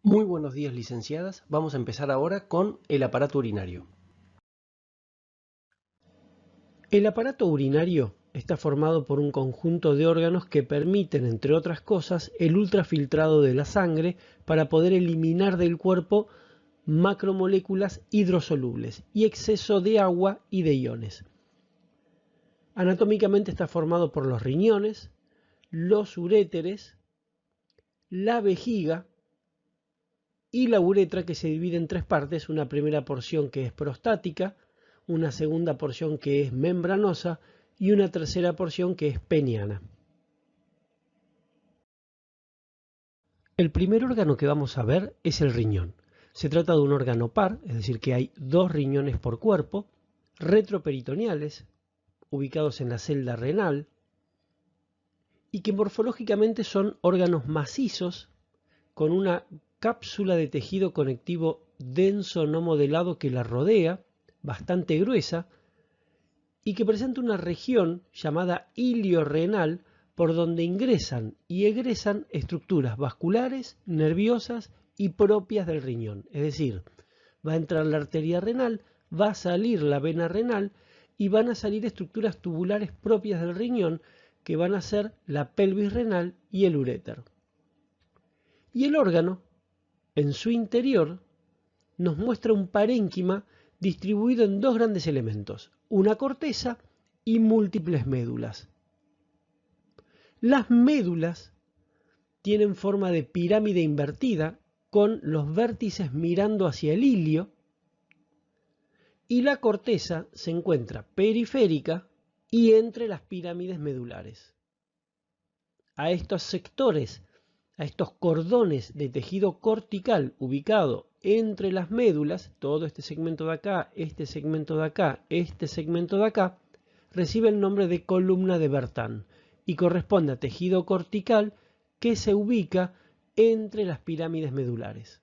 Muy buenos días, licenciadas. Vamos a empezar ahora con el aparato urinario. El aparato urinario está formado por un conjunto de órganos que permiten, entre otras cosas, el ultrafiltrado de la sangre para poder eliminar del cuerpo macromoléculas hidrosolubles y exceso de agua y de iones. Anatómicamente está formado por los riñones, los uréteres, la vejiga y la uretra, que se divide en tres partes: una primera porción que es prostática, una segunda porción que es membranosa y una tercera porción que es peniana. El primer órgano que vamos a ver es el riñón. Se trata de un órgano par, es decir, que hay dos riñones por cuerpo, retroperitoneales, ubicados en la celda renal, y que morfológicamente son órganos macizos con una cápsula de tejido conectivo denso no modelado que la rodea, bastante gruesa, y que presenta una región llamada ilio-renal por donde ingresan y egresan estructuras vasculares, nerviosas y propias del riñón. Es decir, va a entrar la arteria renal, va a salir la vena renal y van a salir estructuras tubulares propias del riñón que van a ser la pelvis renal y el uréter. Y el órgano, en su interior, nos muestra un parénquima distribuido en dos grandes elementos: una corteza y múltiples médulas. Las médulas tienen forma de pirámide invertida, con los vértices mirando hacia el ilio, y la corteza se encuentra periférica y entre las pirámides medulares. A estos sectores, a estos cordones de tejido cortical ubicado entre las médulas, todo este segmento de acá, este segmento de acá, este segmento de acá, recibe el nombre de columna de Bertin y corresponde a tejido cortical que se ubica entre las pirámides medulares.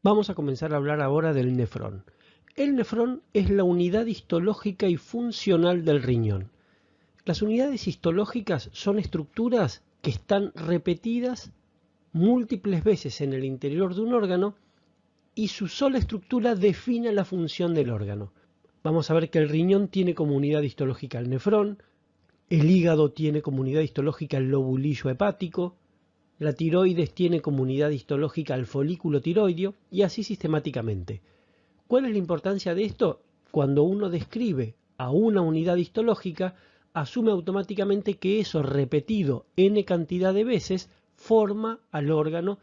Vamos a comenzar a hablar ahora del nefrón. El nefrón es la unidad histológica y funcional del riñón. Las unidades histológicas son estructuras que están repetidas múltiples veces en el interior de un órgano y su sola estructura define la función del órgano. Vamos a ver que el riñón tiene como unidad histológica el nefrón, el hígado tiene como unidad histológica el lobulillo hepático, la tiroides tiene como unidad histológica el folículo tiroideo y así sistemáticamente. ¿Cuál es la importancia de esto? Cuando uno describe a una unidad histológica, asume automáticamente que eso repetido n cantidad de veces forma al órgano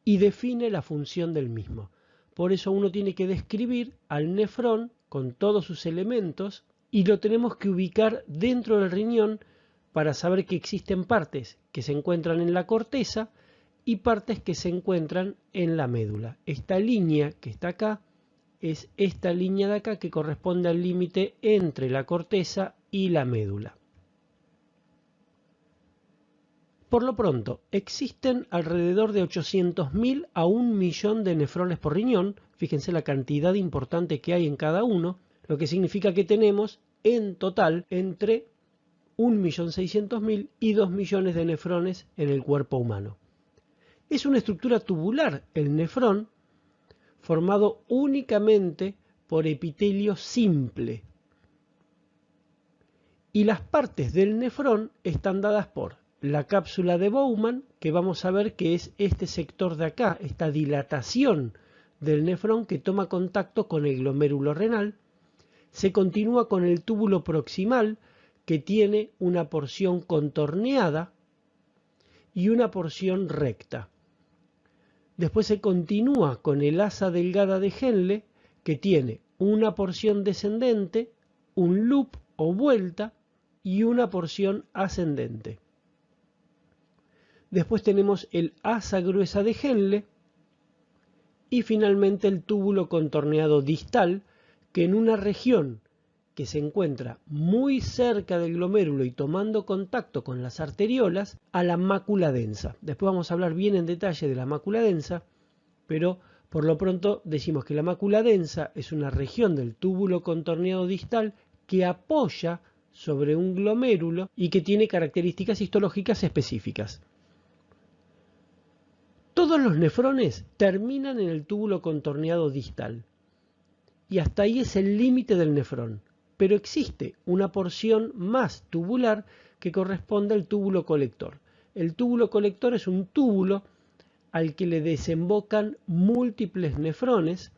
y define la función del mismo. Por eso uno tiene que describir al nefrón con todos sus elementos y lo tenemos que ubicar dentro del riñón para saber que existen partes que se encuentran en la corteza y partes que se encuentran en la médula. Esta línea que está acá es esta línea de acá, que corresponde al límite entre la corteza y la médula. Por lo pronto, existen alrededor de 800.000 a 1.000.000 de nefrones por riñón. Fíjense la cantidad importante que hay en cada uno, lo que significa que tenemos en total entre 1.600.000 y 2 millones de nefrones en el cuerpo humano. Es una estructura tubular el nefrón, formado únicamente por epitelio simple. Y las partes del nefrón están dadas por la cápsula de Bowman, que vamos a ver que es este sector de acá, esta dilatación del nefrón que toma contacto con el glomérulo renal. Se continúa con el túbulo proximal, que tiene una porción contorneada y una porción recta. Después se continúa con el asa delgada de Henle, que tiene una porción descendente, un loop o vuelta y una porción ascendente. Después tenemos el asa gruesa de Henle y finalmente el túbulo contorneado distal, que en una región que se encuentra muy cerca del glomérulo y tomando contacto con las arteriolas, a la mácula densa. Después vamos a hablar bien en detalle de la mácula densa, pero por lo pronto decimos que la mácula densa es una región del túbulo contorneado distal que apoya sobre un glomérulo y que tiene características histológicas específicas. Todos los nefrones terminan en el túbulo contorneado distal y hasta ahí es el límite del nefrón, pero existe una porción más tubular que corresponde al túbulo colector. El túbulo colector es un túbulo al que le desembocan múltiples nefrones.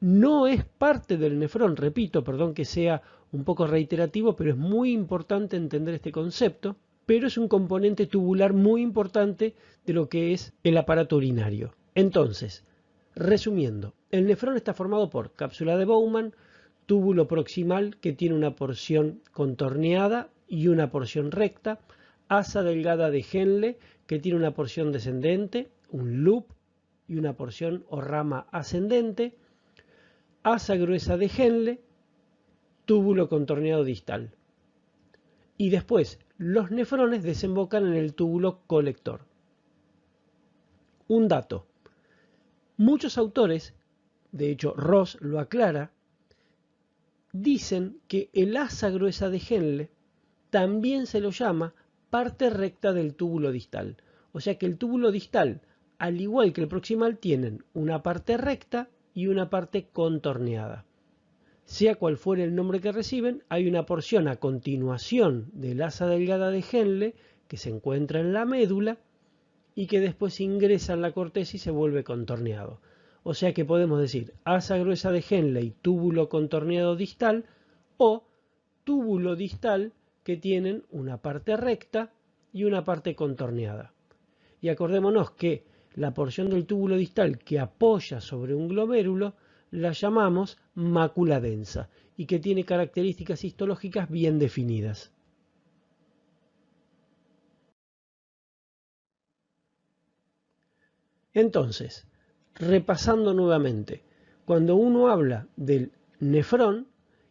No es parte del nefrón, repito, perdón que sea un poco reiterativo, pero es muy importante entender este concepto, pero es un componente tubular muy importante de lo que es el aparato urinario. Entonces, resumiendo, el nefrón está formado por cápsula de Bowman, túbulo proximal que tiene una porción contorneada y una porción recta, asa delgada de Henle que tiene una porción descendente, un loop y una porción o rama ascendente, asa gruesa de Henle, túbulo contorneado distal. Y después los nefrones desembocan en el túbulo colector. Un dato. Muchos autores, de hecho Ross lo aclara, dicen que el asa gruesa de Henle también se lo llama parte recta del túbulo distal. O sea que el túbulo distal, al igual que el proximal, tienen una parte recta y una parte contorneada. Sea cual fuere el nombre que reciben, hay una porción a continuación del asa delgada de Henle que se encuentra en la médula y que después ingresa en la corteza y se vuelve contorneado. O sea que podemos decir asa gruesa de Henle y túbulo contorneado distal, o túbulo distal que tienen una parte recta y una parte contorneada. Y acordémonos que la porción del túbulo distal que apoya sobre un glomérulo la llamamos mácula densa y que tiene características histológicas bien definidas. Entonces, repasando nuevamente, cuando uno habla del nefrón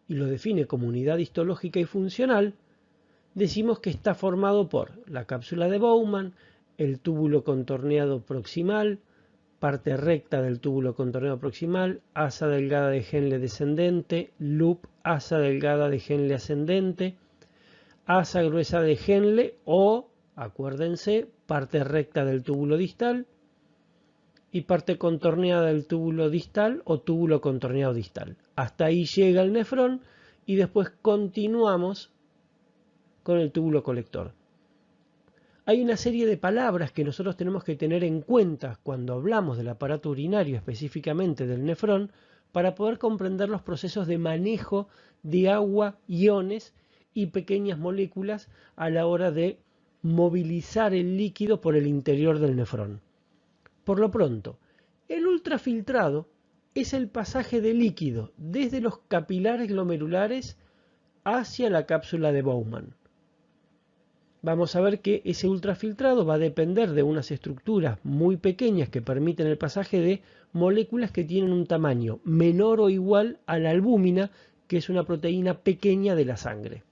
y lo define como unidad histológica y funcional, decimos que está formado por la cápsula de Bowman, el túbulo contorneado proximal, parte recta del túbulo contorneado proximal, asa delgada de Henle descendente, loop, asa delgada de Henle ascendente, asa gruesa de Henle o, acuérdense, parte recta del túbulo distal y parte contorneada del túbulo distal o túbulo contorneado distal. Hasta ahí llega el nefrón y después continuamos con el túbulo colector. Hay una serie de palabras que nosotros tenemos que tener en cuenta cuando hablamos del aparato urinario, específicamente del nefrón, para poder comprender los procesos de manejo de agua, iones y pequeñas moléculas a la hora de movilizar el líquido por el interior del nefrón. Por lo pronto, el ultrafiltrado es el pasaje de líquido desde los capilares glomerulares hacia la cápsula de Bowman. Vamos a ver que ese ultrafiltrado va a depender de unas estructuras muy pequeñas que permiten el pasaje de moléculas que tienen un tamaño menor o igual a la albúmina, que es una proteína pequeña de la sangre.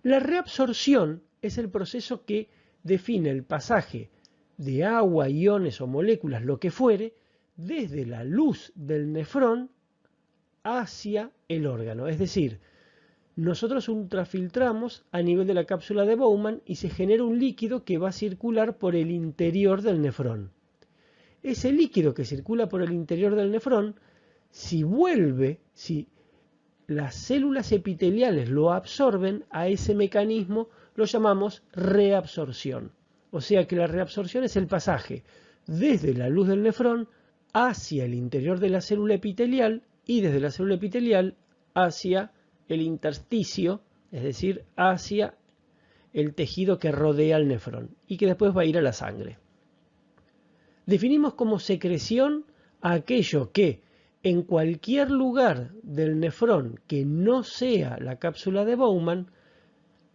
La reabsorción es el proceso que define el pasaje de agua, iones o moléculas, lo que fuere, desde la luz del nefrón hacia el órgano. Es decir, nosotros ultrafiltramos a nivel de la cápsula de Bowman y se genera un líquido que va a circular por el interior del nefrón. Ese líquido que circula por el interior del nefrón, si las células epiteliales lo absorben, a ese mecanismo lo llamamos reabsorción. O sea que la reabsorción es el pasaje desde la luz del nefrón hacia el interior de la célula epitelial y desde la célula epitelial hacia el intersticio, es decir, hacia el tejido que rodea el nefrón y que después va a ir a la sangre. Definimos como secreción a aquello que en cualquier lugar del nefrón que no sea la cápsula de Bowman,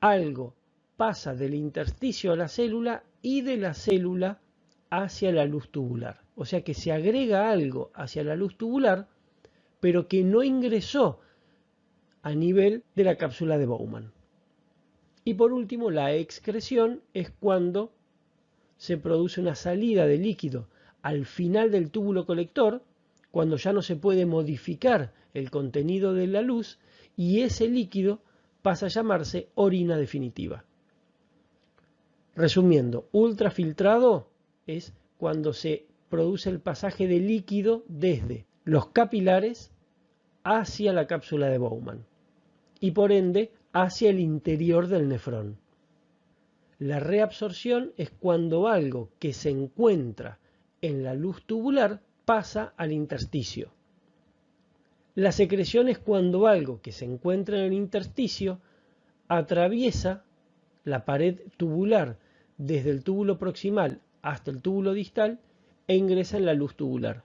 algo pasa del intersticio a la célula y de la célula hacia la luz tubular. O sea que se agrega algo hacia la luz tubular, pero que no ingresó a nivel de la cápsula de Bowman. Y por último, la excreción es cuando se produce una salida de líquido al final del túbulo colector, cuando ya no se puede modificar el contenido de la luz y ese líquido pasa a llamarse orina definitiva. Resumiendo, ultrafiltrado es cuando se produce el pasaje de líquido desde los capilares hacia la cápsula de Bowman y por ende hacia el interior del nefrón. La reabsorción es cuando algo que se encuentra en la luz tubular pasa al intersticio. La secreción es cuando algo que se encuentra en el intersticio atraviesa la pared tubular desde el túbulo proximal hasta el túbulo distal e ingresa en la luz tubular.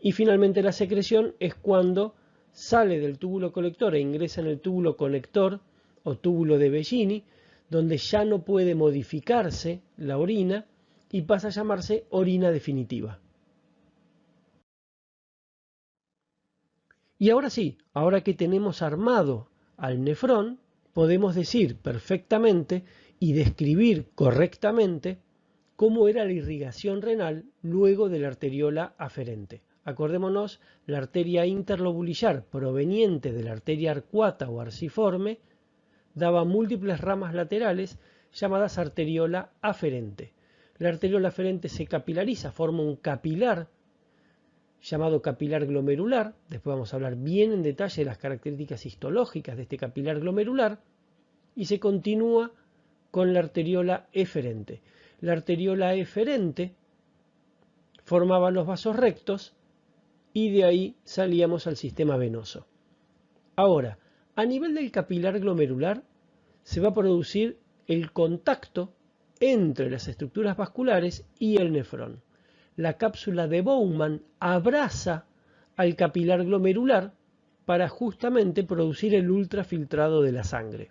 Y finalmente la secreción es cuando sale del túbulo colector e ingresa en el túbulo conector o túbulo de Bellini, donde ya no puede modificarse la orina y pasa a llamarse orina definitiva. Y ahora sí, ahora que tenemos armado al nefrón, podemos decir perfectamente y describir correctamente cómo era la irrigación renal luego de la arteriola aferente. Acordémonos, la arteria interlobulillar proveniente de la arteria arcuata o arciforme daba múltiples ramas laterales llamadas arteriola aferente. La arteriola aferente se capilariza, forma un capilar llamado capilar glomerular. Después vamos a hablar bien en detalle de las características histológicas de este capilar glomerular y se continúa con la arteriola eferente. La arteriola eferente formaba los vasos rectos y de ahí salíamos al sistema venoso. Ahora, a nivel del capilar glomerular se va a producir el contacto entre las estructuras vasculares y el nefrón. La cápsula de Bowman abraza al capilar glomerular para justamente producir el ultrafiltrado de la sangre.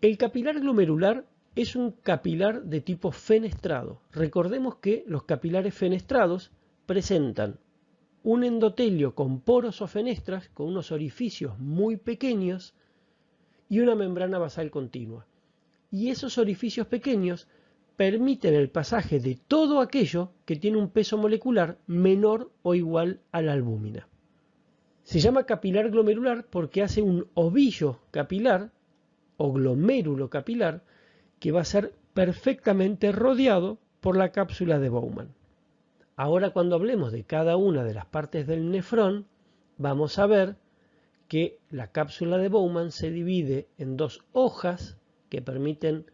El capilar glomerular es un capilar de tipo fenestrado. Recordemos que los capilares fenestrados presentan un endotelio con poros o fenestras, con unos orificios muy pequeños y una membrana basal continua. Y esos orificios pequeños permiten el pasaje de todo aquello que tiene un peso molecular menor o igual a la albúmina. Se llama capilar glomerular porque hace un ovillo capilar o glomérulo capilar que va a ser perfectamente rodeado por la cápsula de Bowman. Ahora, cuando hablemos de cada una de las partes del nefrón, vamos a ver que la cápsula de Bowman se divide en dos hojas que permiten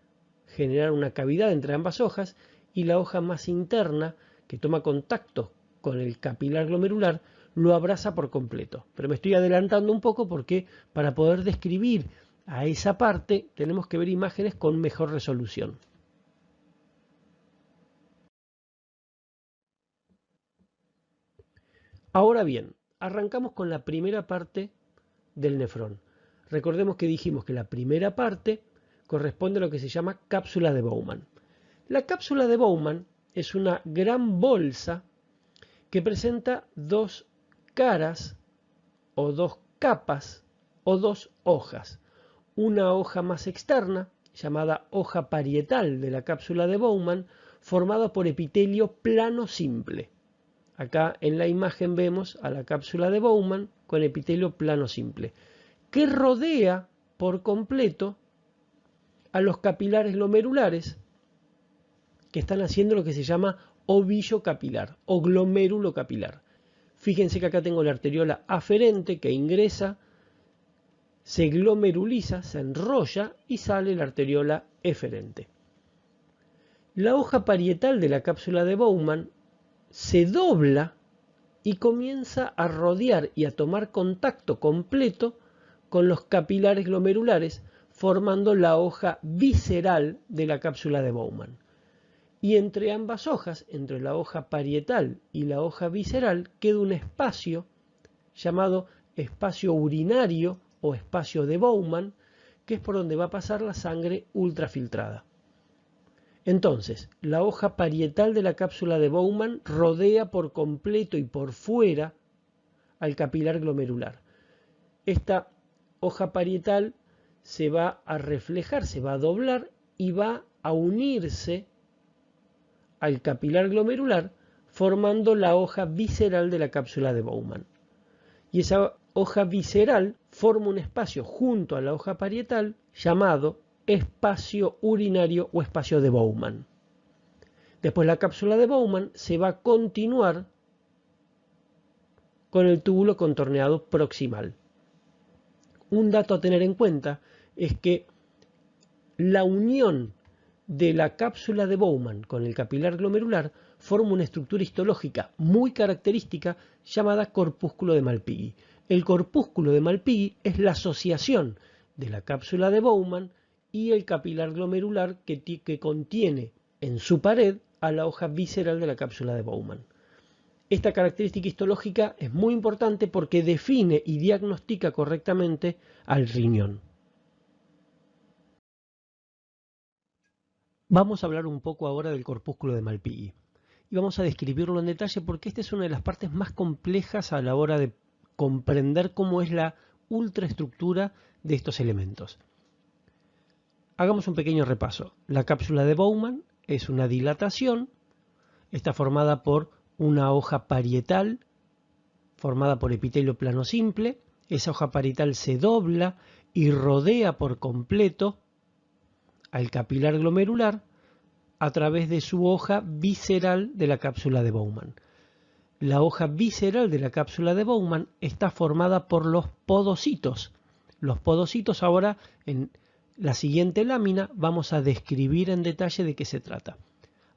generar una cavidad entre ambas hojas y la hoja más interna que toma contacto con el capilar glomerular lo abraza por completo. Pero me estoy adelantando un poco porque para poder describir a esa parte tenemos que ver imágenes con mejor resolución. Ahora bien, arrancamos con la primera parte del nefrón. Recordemos que dijimos que la primera parte corresponde a lo que se llama cápsula de Bowman. La cápsula de Bowman es una gran bolsa que presenta dos caras o dos capas o dos hojas. Una hoja más externa, llamada hoja parietal de la cápsula de Bowman, formada por epitelio plano simple. Acá en la imagen vemos a la cápsula de Bowman con epitelio plano simple, que rodea por completo a los capilares glomerulares que están haciendo lo que se llama ovillo capilar o glomérulo capilar. Fíjense que acá tengo la arteriola aferente que ingresa, se glomeruliza, se enrolla y sale la arteriola eferente. La hoja parietal de la cápsula de Bowman se dobla y comienza a rodear y a tomar contacto completo con los capilares glomerulares, formando la hoja visceral de la cápsula de Bowman. Y entre ambas hojas, entre la hoja parietal y la hoja visceral, queda un espacio llamado espacio urinario o espacio de Bowman, que es por donde va a pasar la sangre ultrafiltrada. Entonces, la hoja parietal de la cápsula de Bowman rodea por completo y por fuera al capilar glomerular. Esta hoja parietal se va a reflejar, se va a doblar y va a unirse al capilar glomerular formando la hoja visceral de la cápsula de Bowman. Y esa hoja visceral forma un espacio junto a la hoja parietal llamado espacio urinario o espacio de Bowman. Después la cápsula de Bowman se va a continuar con el túbulo contorneado proximal. Un dato a tener en cuenta es que la unión de la cápsula de Bowman con el capilar glomerular forma una estructura histológica muy característica llamada corpúsculo de Malpighi. El corpúsculo de Malpighi es la asociación de la cápsula de Bowman y el capilar glomerular que contiene en su pared a la hoja visceral de la cápsula de Bowman. Esta característica histológica es muy importante porque define y diagnostica correctamente al riñón. Vamos a hablar un poco ahora del corpúsculo de Malpighi y vamos a describirlo en detalle porque esta es una de las partes más complejas a la hora de comprender cómo es la ultraestructura de estos elementos. Hagamos un pequeño repaso. La cápsula de Bowman es una dilatación, está formada por una hoja parietal formada por epitelio plano simple. Esa hoja parietal se dobla y rodea por completo al capilar glomerular a través de su hoja visceral de la cápsula de Bowman. La hoja visceral de la cápsula de Bowman está formada por los podocitos. Los podocitos ahora en la siguiente lámina vamos a describir en detalle de qué se trata.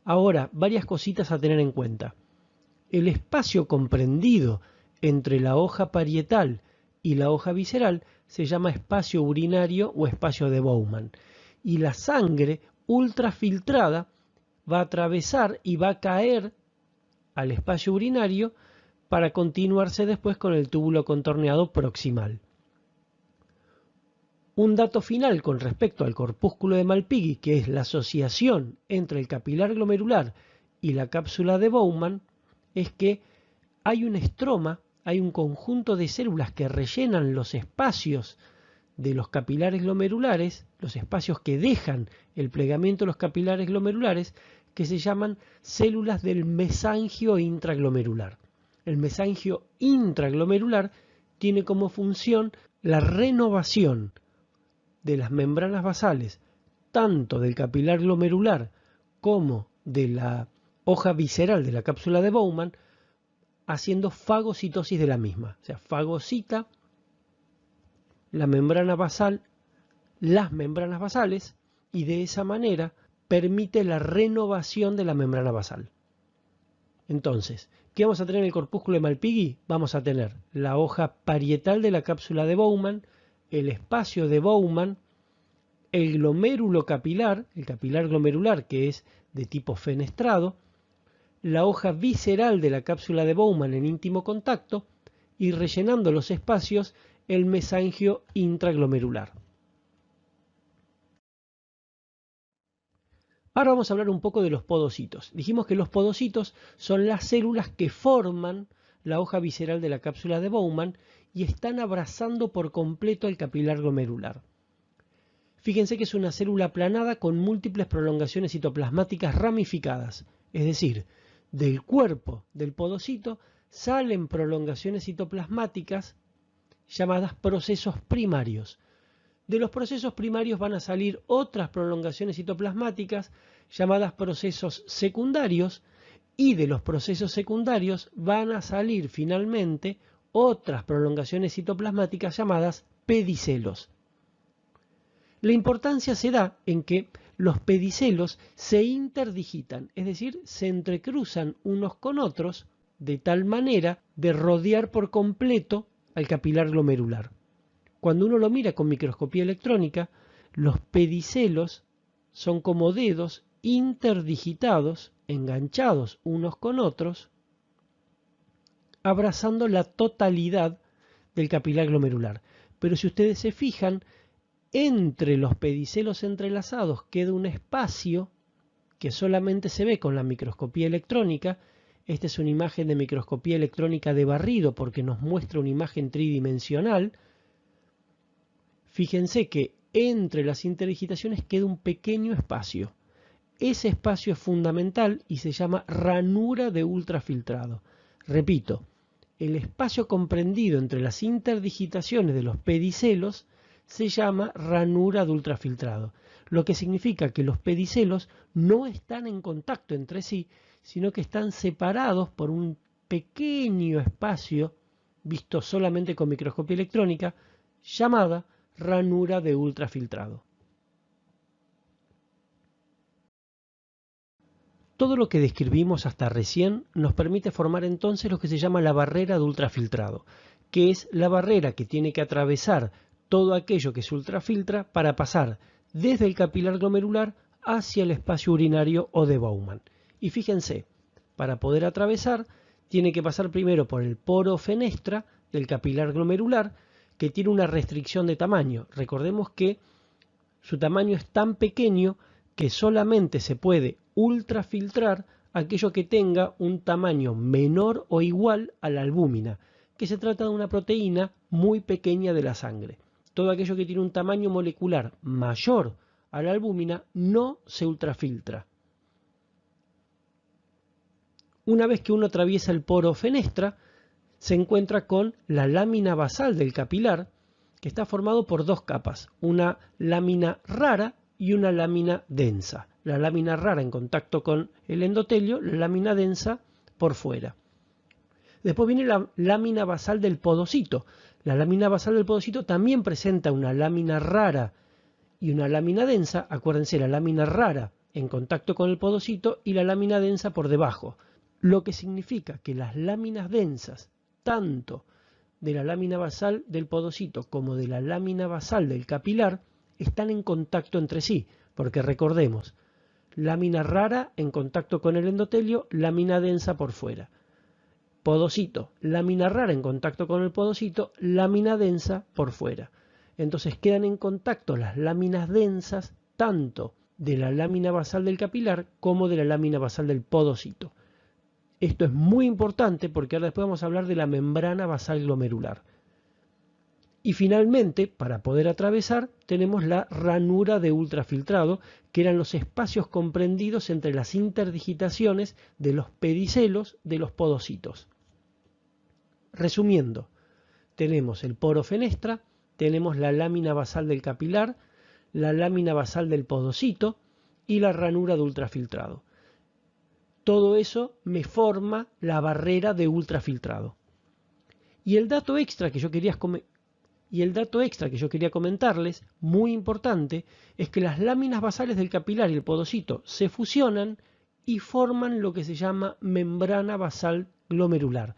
Ahora, varias cositas a tener en cuenta. El espacio comprendido entre la hoja parietal y la hoja visceral se llama espacio urinario o espacio de Bowman. Y la sangre ultrafiltrada va a atravesar y va a caer al espacio urinario para continuarse después con el túbulo contorneado proximal. Un dato final con respecto al corpúsculo de Malpighi, que es la asociación entre el capilar glomerular y la cápsula de Bowman, es que hay un estroma, hay un conjunto de células que rellenan los espacios de los capilares glomerulares, los espacios que dejan el plegamiento de los capilares glomerulares, que se llaman células del mesangio intraglomerular. El mesangio intraglomerular tiene como función la renovación de las membranas basales, tanto del capilar glomerular como de la hoja visceral de la cápsula de Bowman, haciendo fagocitosis de la misma. O sea, fagocita la membrana basal, las membranas basales, y de esa manera permite la renovación de la membrana basal. Entonces, ¿qué vamos a tener en el corpúsculo de Malpighi? Vamos a tener la hoja parietal de la cápsula de Bowman, el espacio de Bowman, el glomérulo capilar, el capilar glomerular que es de tipo fenestrado, la hoja visceral de la cápsula de Bowman en íntimo contacto y rellenando los espacios el mesangio intraglomerular. Ahora vamos a hablar un poco de los podocitos. Dijimos que los podocitos son las células que forman la hoja visceral de la cápsula de Bowman y están abrazando por completo el capilar glomerular. Fíjense que es una célula aplanada con múltiples prolongaciones citoplasmáticas ramificadas, es decir, del cuerpo del podocito salen prolongaciones citoplasmáticas llamadas procesos primarios. De los procesos primarios van a salir otras prolongaciones citoplasmáticas llamadas procesos secundarios y de los procesos secundarios van a salir finalmente otras prolongaciones citoplasmáticas llamadas pedicelos. La importancia se da en que los pedicelos se interdigitan, es decir, se entrecruzan unos con otros de tal manera de rodear por completo al capilar glomerular. Cuando uno lo mira con microscopía electrónica, los pedicelos son como dedos interdigitados, enganchados unos con otros, abrazando la totalidad del capilar glomerular. Pero si ustedes se fijan, entre los pedicelos entrelazados queda un espacio que solamente se ve con la microscopía electrónica. Esta es una imagen de microscopía electrónica de barrido porque nos muestra una imagen tridimensional. Fíjense que entre las interdigitaciones queda un pequeño espacio. Ese espacio es fundamental y se llama ranura de ultrafiltrado. Repito, el espacio comprendido entre las interdigitaciones de los pedicelos se llama ranura de ultrafiltrado, lo que significa que los pedicelos no están en contacto entre sí, sino que están separados por un pequeño espacio, visto solamente con microscopía electrónica, llamada ranura de ultrafiltrado. Todo lo que describimos hasta recién nos permite formar entonces lo que se llama la barrera de ultrafiltrado, que es la barrera que tiene que atravesar todo aquello que se ultrafiltra para pasar desde el capilar glomerular hacia el espacio urinario o de Bowman. Y fíjense, para poder atravesar tiene que pasar primero por el poro fenestra del capilar glomerular, que tiene una restricción de tamaño. Recordemos que su tamaño es tan pequeño que solamente se puede ultrafiltrar aquello que tenga un tamaño menor o igual a la albúmina, que se trata de una proteína muy pequeña de la sangre. Todo aquello que tiene un tamaño molecular mayor a la albúmina no se ultrafiltra. Una vez que uno atraviesa el poro fenestra, se encuentra con la lámina basal del capilar, que está formado por dos capas, una lámina rara y una lámina densa. La lámina rara en contacto con el endotelio, la lámina densa por fuera. Después viene la lámina basal del podocito. La lámina basal del podocito también presenta una lámina rara y una lámina densa. Acuérdense, la lámina rara en contacto con el podocito y la lámina densa por debajo. Lo que significa que las láminas densas, tanto de la lámina basal del podocito como de la lámina basal del capilar, están en contacto entre sí, porque recordemos, lámina rara en contacto con el endotelio, lámina densa por fuera. Podocito, lámina rara en contacto con el podocito, lámina densa por fuera. Entonces quedan en contacto las láminas densas tanto de la lámina basal del capilar como de la lámina basal del podocito. Esto es muy importante porque ahora después vamos a hablar de la membrana basal glomerular. Y finalmente, para poder atravesar, tenemos la ranura de ultrafiltrado, que eran los espacios comprendidos entre las interdigitaciones de los pedicelos de los podocitos. Resumiendo, tenemos el poro fenestra, tenemos la lámina basal del capilar, la lámina basal del podocito y la ranura de ultrafiltrado. Todo eso me forma la barrera de ultrafiltrado. Y el dato extra que yo quería comentarles, muy importante, es que las láminas basales del capilar y el podocito se fusionan y forman lo que se llama membrana basal glomerular.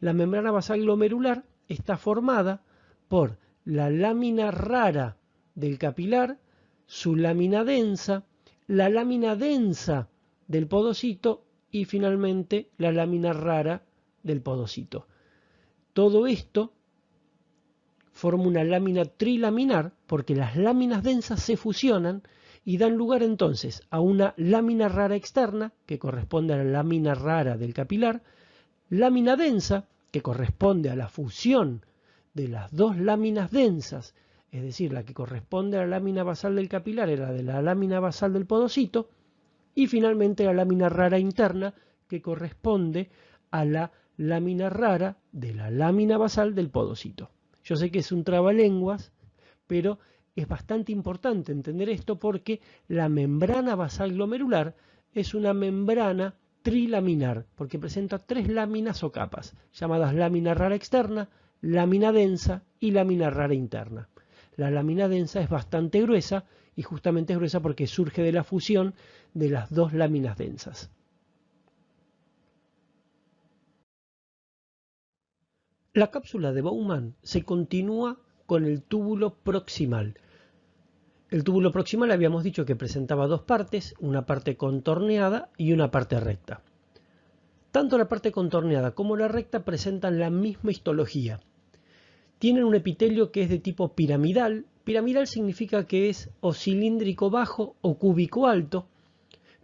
La membrana basal glomerular está formada por la lámina rara del capilar, su lámina densa, la lámina densa del podocito y finalmente la lámina rara del podocito. Todo esto forma una lámina trilaminar porque las láminas densas se fusionan y dan lugar entonces a una lámina rara externa que corresponde a la lámina rara del capilar, lámina densa que corresponde a la fusión de las dos láminas densas, es decir, la que corresponde a la lámina basal del capilar era de la lámina basal del podocito, y finalmente la lámina rara interna que corresponde a la lámina rara de la lámina basal del podocito. Yo sé que es un trabalenguas, pero es bastante importante entender esto porque la membrana basal glomerular es una membrana trilaminar, porque presenta tres láminas o capas, llamadas lámina rara externa, lámina densa y lámina rara interna. La lámina densa es bastante gruesa y justamente es gruesa porque surge de la fusión de las dos láminas densas. La cápsula de Bowman se continúa con el túbulo proximal. El túbulo proximal habíamos dicho que presentaba dos partes, una parte contorneada y una parte recta. Tanto la parte contorneada como la recta presentan la misma histología. Tienen un epitelio que es de tipo piramidal. Piramidal significa que es o cilíndrico bajo o cúbico alto,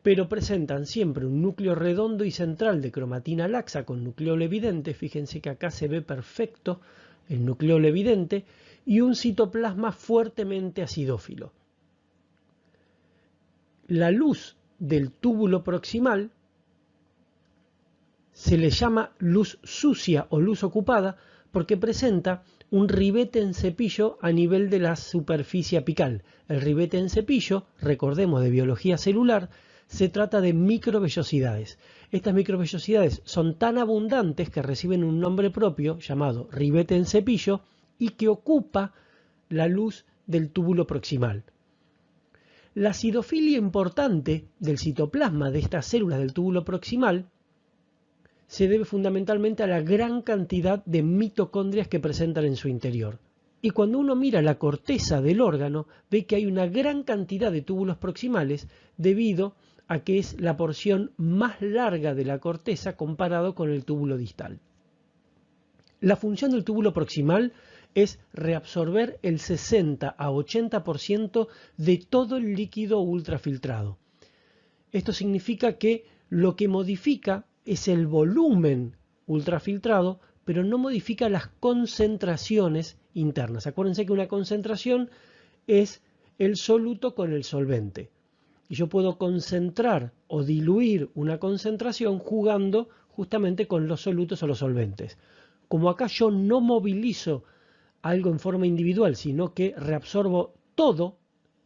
pero presentan siempre un núcleo redondo y central de cromatina laxa con nucleolo evidente. Fíjense que acá se ve perfecto el nucleolo evidente y un citoplasma fuertemente acidófilo. La luz del túbulo proximal Se le llama luz sucia o luz ocupada porque presenta un ribete en cepillo a nivel de la superficie apical. El ribete en cepillo, recordemos de biología celular, se trata de microvellosidades. Estas microvellosidades son tan abundantes que reciben un nombre propio llamado ribete en cepillo y que ocupa la luz del túbulo proximal. La acidofilia importante del citoplasma de estas células del túbulo proximal se debe fundamentalmente a la gran cantidad de mitocondrias que presentan en su interior. Y cuando uno mira la corteza del órgano, ve que hay una gran cantidad de túbulos proximales debido a que es la porción más larga de la corteza comparado con el túbulo distal. La función del túbulo proximal es reabsorber el 60 a 80% de todo el líquido ultrafiltrado. Esto significa que lo que modifica es el volumen ultrafiltrado, pero no modifica las concentraciones internas. Acuérdense que una concentración es el soluto con el solvente. Y yo puedo concentrar o diluir una concentración jugando justamente con los solutos o los solventes. Como acá yo no movilizo algo en forma individual, sino que reabsorbo todo,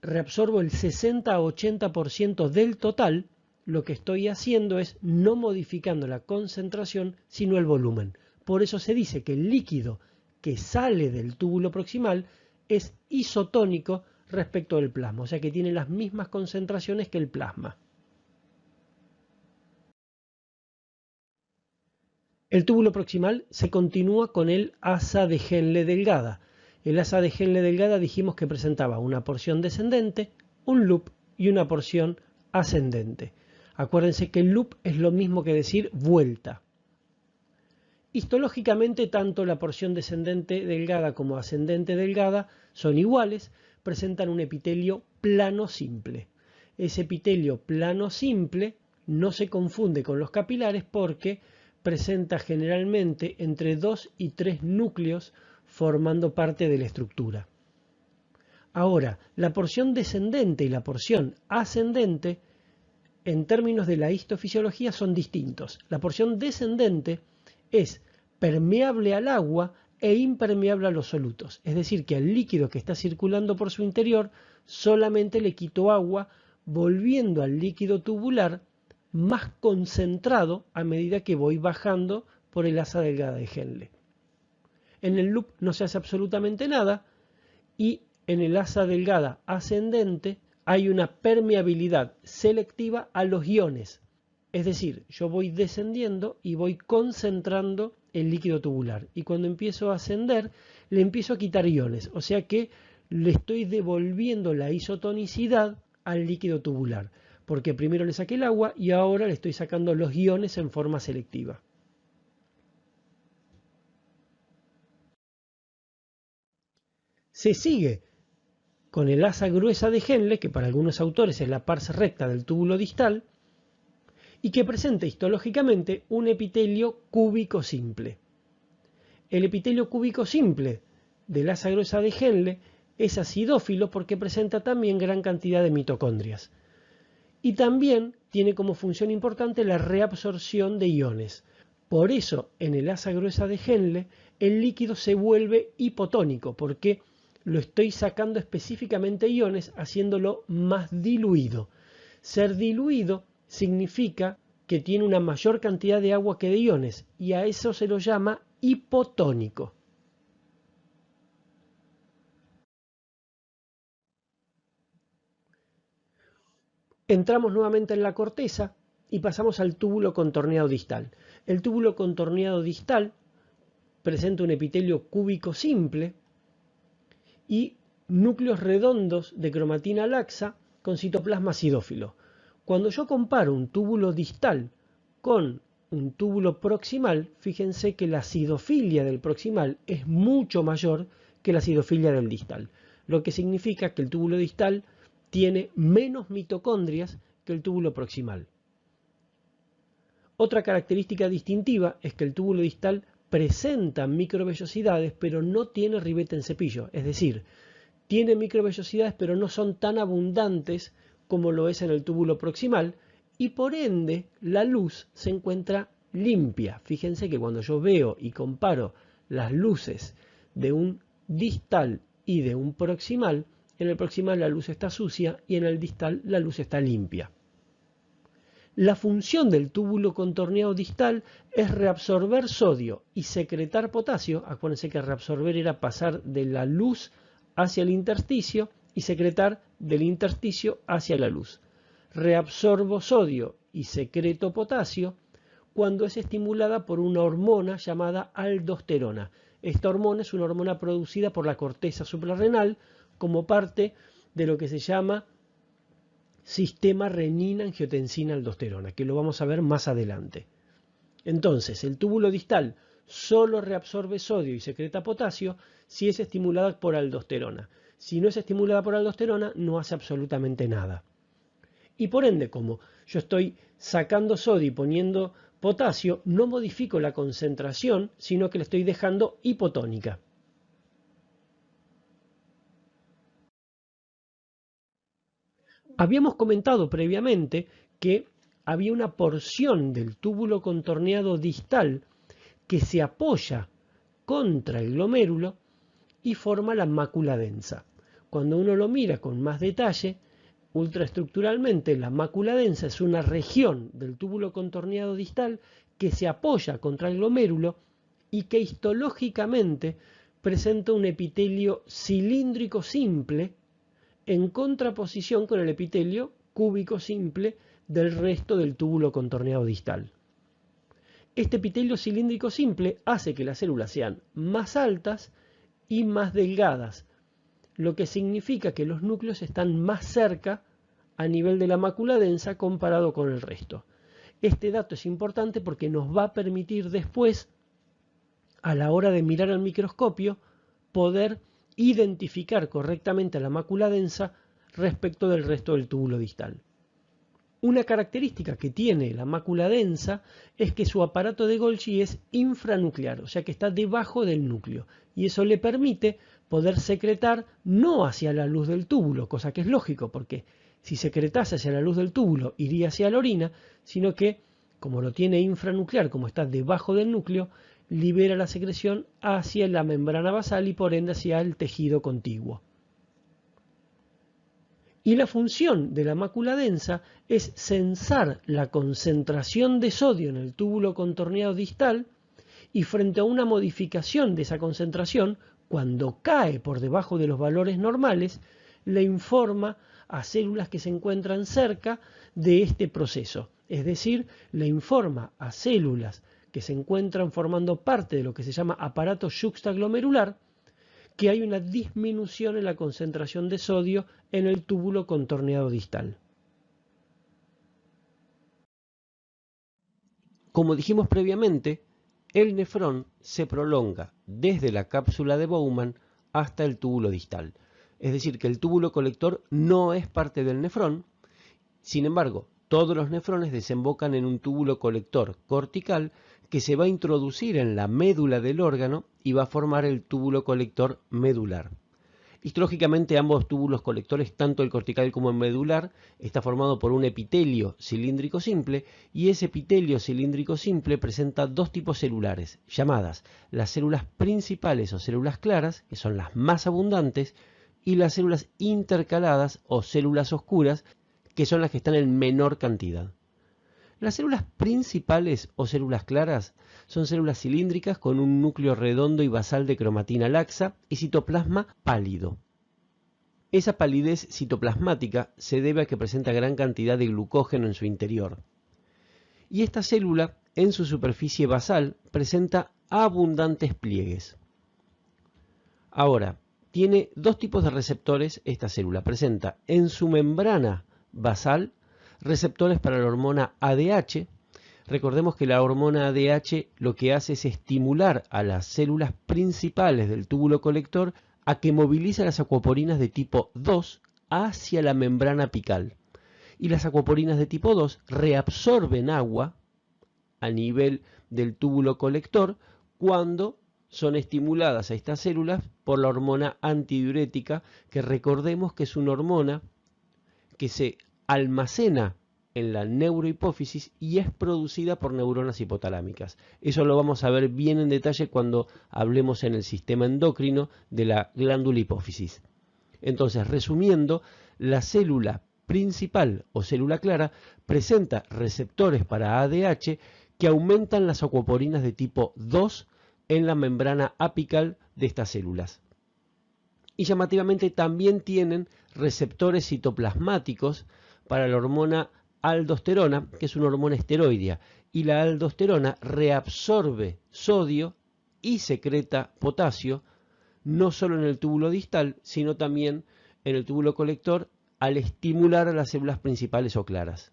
reabsorbo el 60 a 80% del total, lo que estoy haciendo es no modificando la concentración, sino el volumen. Por eso se dice que el líquido que sale del túbulo proximal es isotónico respecto del plasma, o sea que tiene las mismas concentraciones que el plasma. El túbulo proximal se continúa con el asa de Henle delgada. El asa de Henle delgada dijimos que presentaba una porción descendente, un loop y una porción ascendente. Acuérdense que el loop es lo mismo que decir vuelta. Histológicamente, tanto la porción descendente delgada como ascendente delgada son iguales, presentan un epitelio plano simple. Ese epitelio plano simple no se confunde con los capilares porque presenta generalmente entre 2 y 3 núcleos formando parte de la estructura. Ahora, la porción descendente y la porción ascendente en términos de la histofisiología son distintos. La porción descendente es permeable al agua e impermeable a los solutos. Es decir, que al líquido que está circulando por su interior solamente le quito agua, volviendo al líquido tubular más concentrado a medida que voy bajando por el asa delgada de Henle. En el loop no se hace absolutamente nada y en el asa delgada ascendente hay una permeabilidad selectiva a los iones. Es decir, yo voy descendiendo y voy concentrando el líquido tubular. Y cuando empiezo a ascender, le empiezo a quitar iones. O sea que le estoy devolviendo la isotonicidad al líquido tubular. Porque primero le saqué el agua y ahora le estoy sacando los iones en forma selectiva. Se sigue con el asa gruesa de Henle, que para algunos autores es la parte recta del túbulo distal, y que presenta histológicamente un epitelio cúbico simple. El epitelio cúbico simple del asa gruesa de Henle es acidófilo porque presenta también gran cantidad de mitocondrias. Y también tiene como función importante la reabsorción de iones. Por eso, en el asa gruesa de Henle, el líquido se vuelve hipotónico, porque lo estoy sacando específicamente iones, haciéndolo más diluido. Ser diluido significa que tiene una mayor cantidad de agua que de iones, y a eso se lo llama hipotónico. Entramos nuevamente en la corteza y pasamos al túbulo contorneado distal. El túbulo contorneado distal presenta un epitelio cúbico simple y núcleos redondos de cromatina laxa con citoplasma acidófilo. Cuando yo comparo un túbulo distal con un túbulo proximal, fíjense que la acidofilia del proximal es mucho mayor que la acidofilia del distal, lo que significa que el túbulo distal tiene menos mitocondrias que el túbulo proximal. Otra característica distintiva es que el túbulo distal presenta microvellosidades, pero no tiene ribete en cepillo, es decir, tiene microvellosidades, pero no son tan abundantes como lo es en el túbulo proximal, y por ende la luz se encuentra limpia. Fíjense que cuando yo veo y comparo las luces de un distal y de un proximal, en el proximal la luz está sucia y en el distal la luz está limpia. La función del túbulo contorneado distal es reabsorber sodio y secretar potasio. Acuérdense que reabsorber era pasar de la luz hacia el intersticio y secretar del intersticio hacia la luz. Reabsorbo sodio y secreto potasio cuando es estimulada por una hormona llamada aldosterona. Esta hormona es una hormona producida por la corteza suprarrenal como parte de lo que se llama sistema renina-angiotensina-aldosterona, que lo vamos a ver más adelante. Entonces, el túbulo distal solo reabsorbe sodio y secreta potasio si es estimulada por aldosterona. Si no es estimulada por aldosterona, no hace absolutamente nada. Y por ende, como yo estoy sacando sodio y poniendo potasio, no modifico la concentración, sino que la estoy dejando hipotónica. Habíamos comentado previamente que había una porción del túbulo contorneado distal que se apoya contra el glomérulo y forma la mácula densa. Cuando uno lo mira con más detalle, ultraestructuralmente la mácula densa es una región del túbulo contorneado distal que se apoya contra el glomérulo y que histológicamente presenta un epitelio cilíndrico simple en contraposición con el epitelio cúbico simple del resto del túbulo contorneado distal. Este epitelio cilíndrico simple hace que las células sean más altas y más delgadas, lo que significa que los núcleos están más cerca a nivel de la mácula densa comparado con el resto. Este dato es importante porque nos va a permitir después, a la hora de mirar al microscopio, poder identificar correctamente a la mácula densa respecto del resto del túbulo distal. Una característica que tiene la mácula densa es que su aparato de Golgi es infranuclear, o sea que está debajo del núcleo, y eso le permite poder secretar no hacia la luz del túbulo, cosa que es lógico, porque si secretase hacia la luz del túbulo iría hacia la orina, sino que, como lo tiene infranuclear, como está debajo del núcleo, libera la secreción hacia la membrana basal y por ende hacia el tejido contiguo. Y la función de la mácula densa es censar la concentración de sodio en el túbulo contorneado distal y frente a una modificación de esa concentración, cuando cae por debajo de los valores normales, le informa a células que se encuentran cerca de este proceso. Es decir, le informa a células que se encuentran formando parte de lo que se llama aparato yuxtaglomerular, que hay una disminución en la concentración de sodio en el túbulo contorneado distal. Como dijimos previamente, el nefrón se prolonga desde la cápsula de Bowman hasta el túbulo distal. Es decir, que el túbulo colector no es parte del nefrón, sin embargo, todos los nefrones desembocan en un túbulo colector cortical que se va a introducir en la médula del órgano y va a formar el túbulo colector medular. Histológicamente ambos túbulos colectores, tanto el cortical como el medular, está formado por un epitelio cilíndrico simple y ese epitelio cilíndrico simple presenta dos tipos celulares, llamadas las células principales o células claras, que son las más abundantes, y las células intercaladas o células oscuras, que son las que están en menor cantidad. Las células principales o células claras son células cilíndricas con un núcleo redondo y basal de cromatina laxa y citoplasma pálido. Esa palidez citoplasmática se debe a que presenta gran cantidad de glucógeno en su interior. Y esta célula, en su superficie basal, presenta abundantes pliegues. Ahora, tiene dos tipos de receptores esta célula. Presenta en su membrana basal receptores para la hormona ADH. Recordemos que la hormona ADH lo que hace es estimular a las células principales del túbulo colector a que movilice las acuaporinas de tipo 2 hacia la membrana apical. Y las acuaporinas de tipo 2 reabsorben agua a nivel del túbulo colector cuando son estimuladas a estas células por la hormona antidiurética, que recordemos que es una hormona que se almacena en la neurohipófisis y es producida por neuronas hipotalámicas. Eso lo vamos a ver bien en detalle cuando hablemos en el sistema endocrino de la glándula hipófisis. Entonces, resumiendo, la célula principal o célula clara presenta receptores para ADH que aumentan las aquaporinas de tipo 2 en la membrana apical de estas células. Y llamativamente también tienen receptores citoplasmáticos para la hormona aldosterona, que es una hormona esteroidea, y la aldosterona reabsorbe sodio y secreta potasio, no solo en el túbulo distal, sino también en el túbulo colector, al estimular a las células principales o claras.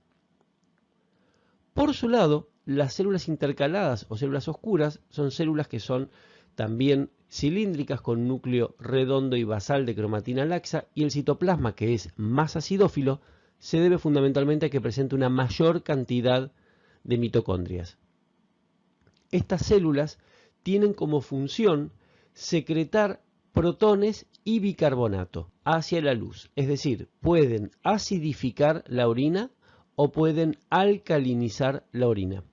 Por su lado, las células intercaladas o células oscuras son células que son también cilíndricas con núcleo redondo y basal de cromatina laxa, y el citoplasma, que es más acidófilo, se debe fundamentalmente a que presenta una mayor cantidad de mitocondrias. Estas células tienen como función secretar protones y bicarbonato hacia la luz, es decir, pueden acidificar la orina o pueden alcalinizar la orina.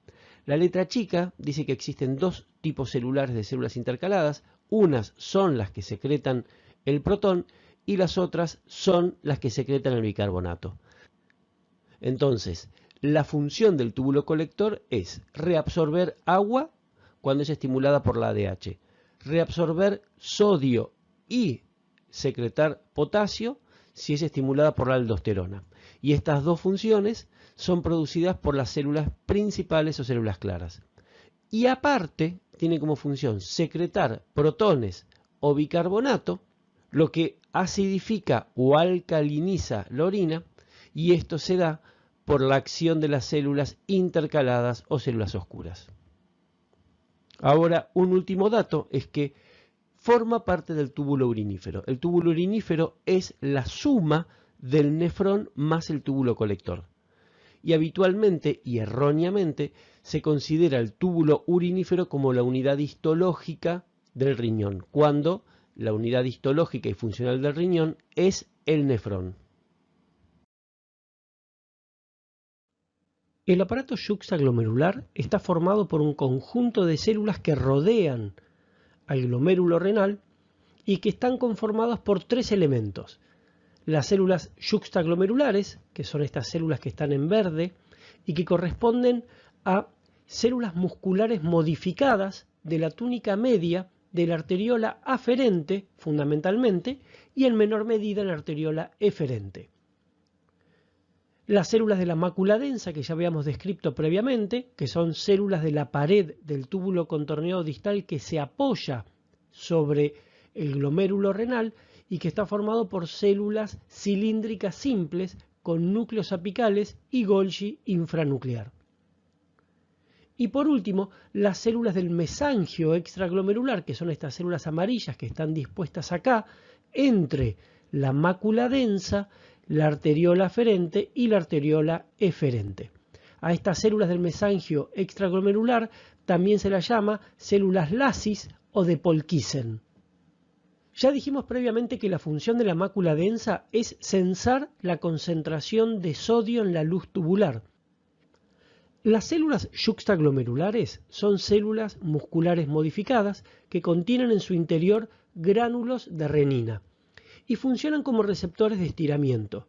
La letra chica dice que existen dos tipos celulares de células intercaladas, unas son las que secretan el protón y las otras son las que secretan el bicarbonato. Entonces, la función del túbulo colector es reabsorber agua cuando es estimulada por la ADH, reabsorber sodio y secretar potasio si es estimulada por la aldosterona. Y estas dos funciones son producidas por las células principales o células claras. Y aparte, tiene como función secretar protones o bicarbonato, lo que acidifica o alcaliniza la orina, y esto se da por la acción de las células intercaladas o células oscuras. Ahora, un último dato es que forma parte del túbulo urinífero. El túbulo urinífero es la suma del nefrón más el túbulo colector. Y habitualmente y erróneamente se considera el túbulo urinífero como la unidad histológica del riñón, cuando la unidad histológica y funcional del riñón es el nefrón. El aparato yuxtaglomerular está formado por un conjunto de células que rodean al glomérulo renal y que están conformados por tres elementos. Las células yuxtaglomerulares, que son estas células que están en verde y que corresponden a células musculares modificadas de la túnica media de la arteriola aferente, fundamentalmente, y en menor medida la arteriola eferente. Las células de la mácula densa, que ya habíamos descrito previamente, que son células de la pared del túbulo contorneado distal que se apoya sobre el glomérulo renal y que está formado por células cilíndricas simples con núcleos apicales y Golgi infranuclear. Y por último, las células del mesangio extraglomerular, que son estas células amarillas que están dispuestas acá, entre la mácula densa, la arteriola aferente y la arteriola eferente. A estas células del mesangio extraglomerular también se las llama células Lasis o de Polkissen. Ya dijimos previamente que la función de la mácula densa es censar la concentración de sodio en la luz tubular. Las células yuxtaglomerulares son células musculares modificadas que contienen en su interior gránulos de renina y funcionan como receptores de estiramiento.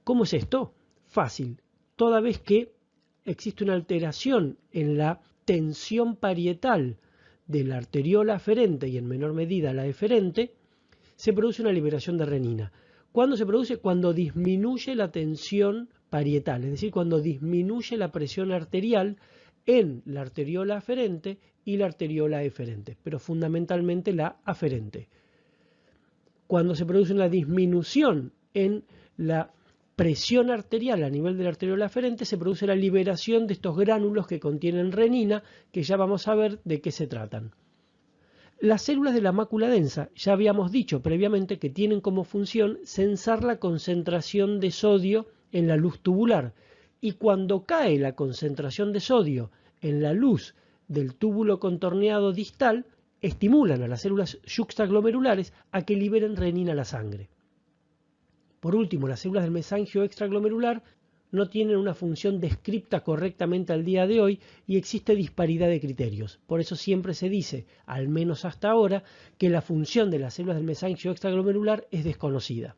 ¿Cómo es esto? Fácil. Toda vez que existe una alteración en la tensión parietal de la arteriola aferente y en menor medida la eferente, se produce una liberación de renina. ¿Cuándo se produce? Cuando disminuye la tensión parietal, es decir, cuando disminuye la presión arterial en la arteriola aferente y la arteriola eferente, pero fundamentalmente la aferente. Cuando se produce una disminución en la presión arterial a nivel de la arteriola aferente, se produce la liberación de estos gránulos que contienen renina, que ya vamos a ver de qué se tratan. Las células de la mácula densa, ya habíamos dicho previamente que tienen como función censar la concentración de sodio en la luz tubular, y cuando cae la concentración de sodio en la luz del túbulo contorneado distal, estimulan a las células yuxtaglomerulares a que liberen renina a la sangre. Por último, las células del mesangio extraglomerular no tienen una función descripta correctamente al día de hoy y existe disparidad de criterios. Por eso siempre se dice, al menos hasta ahora, que la función de las células del mesangio extraglomerular es desconocida.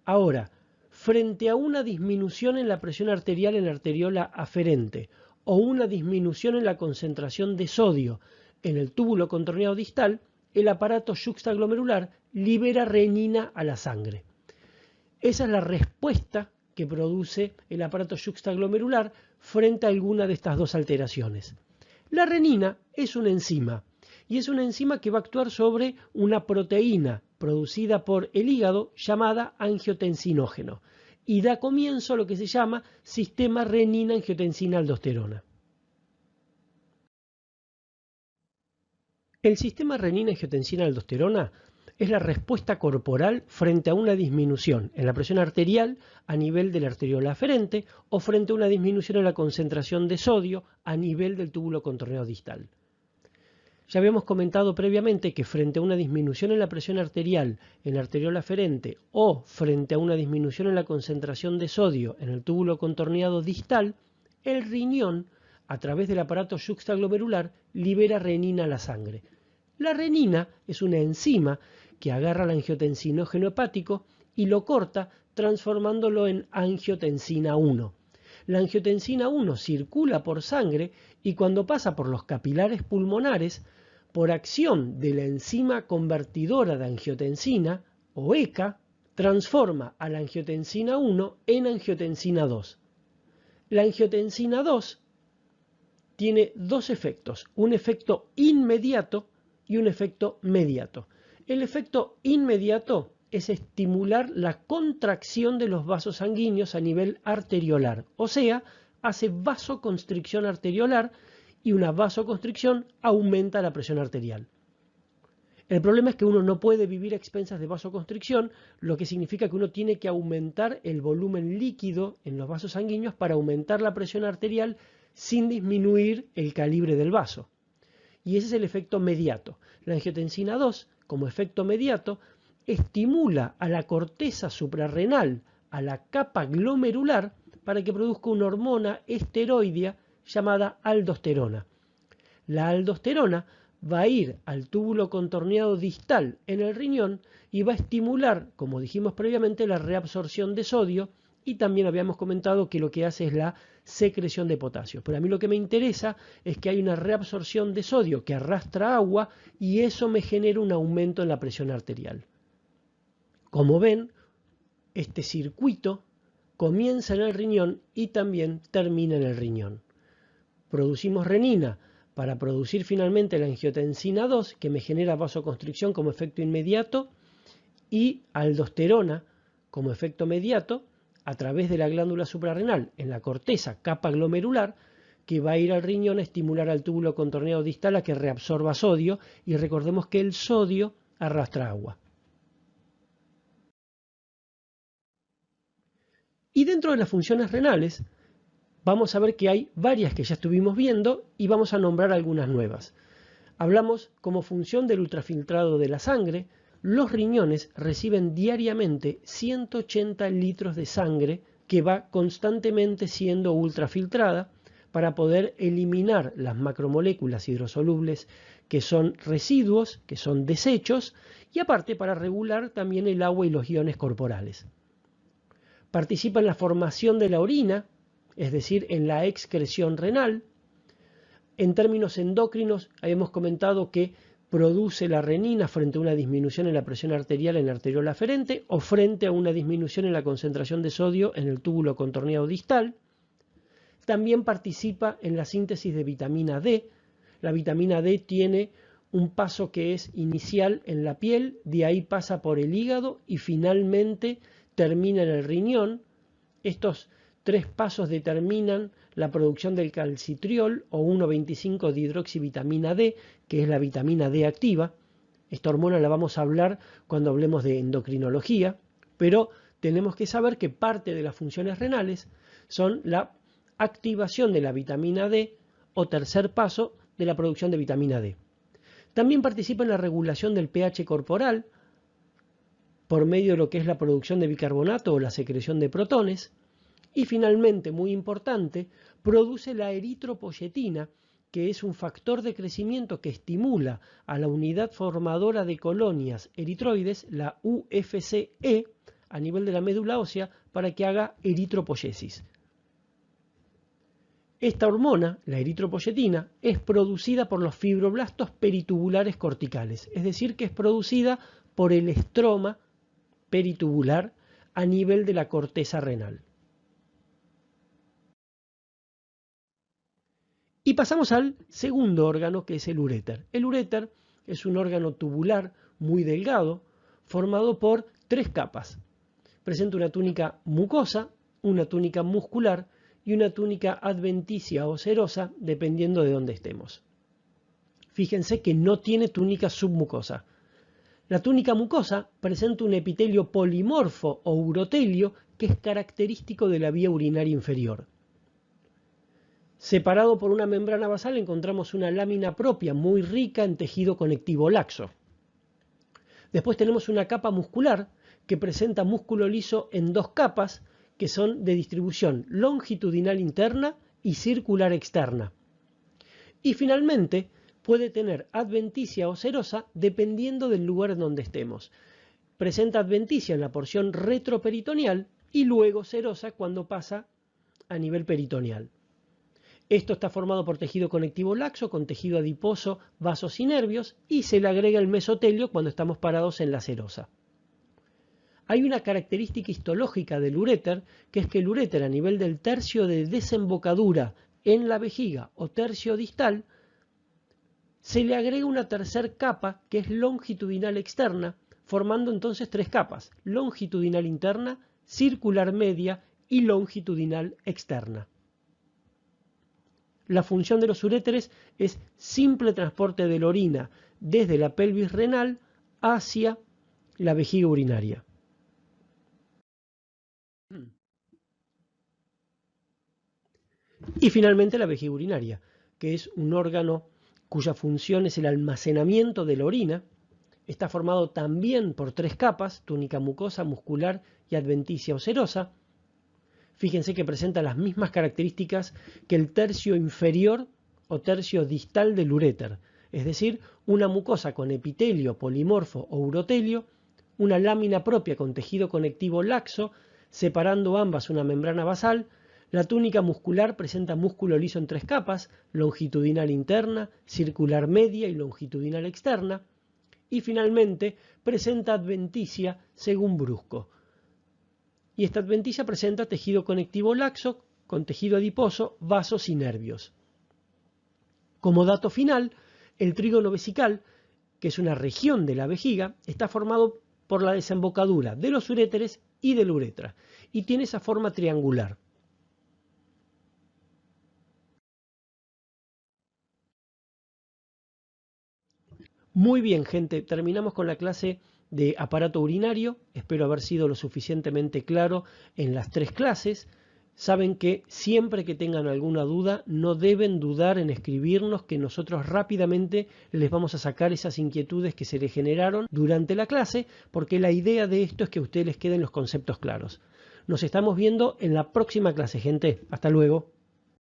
Ahora, frente a una disminución en la presión arterial en la arteriola aferente o una disminución en la concentración de sodio en el túbulo contorneado distal, el aparato yuxtaglomerular libera renina a la sangre. Esa es la respuesta que produce el aparato yuxtaglomerular frente a alguna de estas dos alteraciones. La renina es una enzima y es una enzima que va a actuar sobre una proteína producida por el hígado llamada angiotensinógeno y da comienzo a lo que se llama sistema renina-angiotensina-aldosterona. El sistema renina-angiotensina-aldosterona es la respuesta corporal frente a una disminución en la presión arterial a nivel de la arteriola aferente o frente a una disminución en la concentración de sodio a nivel del túbulo contorneado distal. Ya habíamos comentado previamente que frente a una disminución en la presión arterial en la arteriola aferente o frente a una disminución en la concentración de sodio en el túbulo contorneado distal, el riñón, a través del aparato yuxtaglomerular, libera renina a la sangre. La renina es una enzima que agarra el angiotensinógeno hepático y lo corta transformándolo en angiotensina 1. La angiotensina 1 circula por sangre y cuando pasa por los capilares pulmonares, por acción de la enzima convertidora de angiotensina, o ECA, transforma a la angiotensina 1 en angiotensina 2. La angiotensina 2 tiene dos efectos, un efecto inmediato y un efecto mediato. El efecto inmediato es estimular la contracción de los vasos sanguíneos a nivel arteriolar, o sea, hace vasoconstricción arteriolar y una vasoconstricción aumenta la presión arterial. El problema es que uno no puede vivir a expensas de vasoconstricción, lo que significa que uno tiene que aumentar el volumen líquido en los vasos sanguíneos para aumentar la presión arterial sin disminuir el calibre del vaso. Y ese es el efecto mediato. La angiotensina 2, como efecto mediato, estimula a la corteza suprarrenal, a la capa glomerular, para que produzca una hormona esteroidea llamada aldosterona. La aldosterona va a ir al túbulo contorneado distal en el riñón y va a estimular, como dijimos previamente, la reabsorción de sodio y también habíamos comentado que lo que hace es la secreción de potasio. Pero a mí lo que me interesa es que hay una reabsorción de sodio que arrastra agua y eso me genera un aumento en la presión arterial. Como ven, este circuito comienza en el riñón y también termina en el riñón. Producimos renina para producir finalmente la angiotensina 2, que me genera vasoconstricción como efecto inmediato, y aldosterona como efecto mediato, a través de la glándula suprarrenal en la corteza capa glomerular, que va a ir al riñón a estimular al túbulo contorneado distal a que reabsorba sodio, y recordemos que el sodio arrastra agua. Y dentro de las funciones renales, vamos a ver que hay varias que ya estuvimos viendo y vamos a nombrar algunas nuevas. Hablamos como función del ultrafiltrado de la sangre. Los riñones reciben diariamente 180 litros de sangre que va constantemente siendo ultrafiltrada para poder eliminar las macromoléculas hidrosolubles que son residuos, que son desechos, y aparte para regular también el agua y los iones corporales. Participa en la formación de la orina, es decir, en la excreción renal. En términos endocrinos, habíamos comentado que produce la renina frente a una disminución en la presión arterial en la arteriola aferente o frente a una disminución en la concentración de sodio en el túbulo contorneado distal. También participa en la síntesis de vitamina D. La vitamina D tiene un paso que es inicial en la piel, de ahí pasa por el hígado y finalmente termina en el riñón. Estos tres pasos determinan la producción del calcitriol o 1,25 dihidroxivitamina D, que es la vitamina D activa. Esta hormona la vamos a hablar cuando hablemos de endocrinología, pero tenemos que saber que parte de las funciones renales son la activación de la vitamina D o tercer paso de la producción de vitamina D. También participa en la regulación del pH corporal por medio de lo que es la producción de bicarbonato o la secreción de protones. Y finalmente, muy importante, produce la eritropoyetina, que es un factor de crecimiento que estimula a la unidad formadora de colonias eritroides, la UFC-E, a nivel de la médula ósea, para que haga eritropoyesis. Esta hormona, la eritropoyetina, es producida por los fibroblastos peritubulares corticales, es decir, que es producida por el estroma peritubular a nivel de la corteza renal. Y pasamos al segundo órgano, que es el uréter. El uréter es un órgano tubular muy delgado, formado por 3 capas. Presenta una túnica mucosa, una túnica muscular y una túnica adventicia o serosa, dependiendo de dónde estemos. Fíjense que no tiene túnica submucosa. La túnica mucosa presenta un epitelio polimorfo o urotelio que es característico de la vía urinaria inferior. Separado por una membrana basal encontramos una lámina propia muy rica en tejido conectivo laxo. Después tenemos una capa muscular que presenta músculo liso en 2 capas que son de distribución longitudinal interna y circular externa. Y finalmente puede tener adventicia o serosa dependiendo del lugar en donde estemos. Presenta adventicia en la porción retroperitoneal y luego serosa cuando pasa a nivel peritoneal. Esto está formado por tejido conectivo laxo con tejido adiposo, vasos y nervios, y se le agrega el mesotelio cuando estamos parados en la serosa. Hay una característica histológica del uréter, que es que el uréter a nivel del tercio de desembocadura en la vejiga o tercio distal, se le agrega una tercera capa que es longitudinal externa, formando entonces 3 capas, longitudinal interna, circular media y longitudinal externa. La función de los uréteres es simple transporte de la orina desde la pelvis renal hacia la vejiga urinaria. Y finalmente la vejiga urinaria, que es un órgano cuya función es el almacenamiento de la orina. Está formado también por 3 capas, túnica mucosa, muscular y adventicia o serosa. Fíjense que presenta las mismas características que el tercio inferior o tercio distal del uréter, es decir, una mucosa con epitelio polimorfo o urotelio, una lámina propia con tejido conectivo laxo, separando ambas una membrana basal. La túnica muscular presenta músculo liso en 3 capas, longitudinal interna, circular media y longitudinal externa. Y finalmente presenta adventicia según Brusco. Y esta adventicia presenta tejido conectivo laxo con tejido adiposo, vasos y nervios. Como dato final, el trígono vesical, que es una región de la vejiga, está formado por la desembocadura de los uréteres y de la uretra, y tiene esa forma triangular. Muy bien, gente, terminamos con la clase de aparato urinario. Espero haber sido lo suficientemente claro en las 3 clases. Saben que siempre que tengan alguna duda, no deben dudar en escribirnos, que nosotros rápidamente les vamos a sacar esas inquietudes que se les generaron durante la clase, porque la idea de esto es que a ustedes les queden los conceptos claros. Nos estamos viendo en la próxima clase, gente. Hasta luego.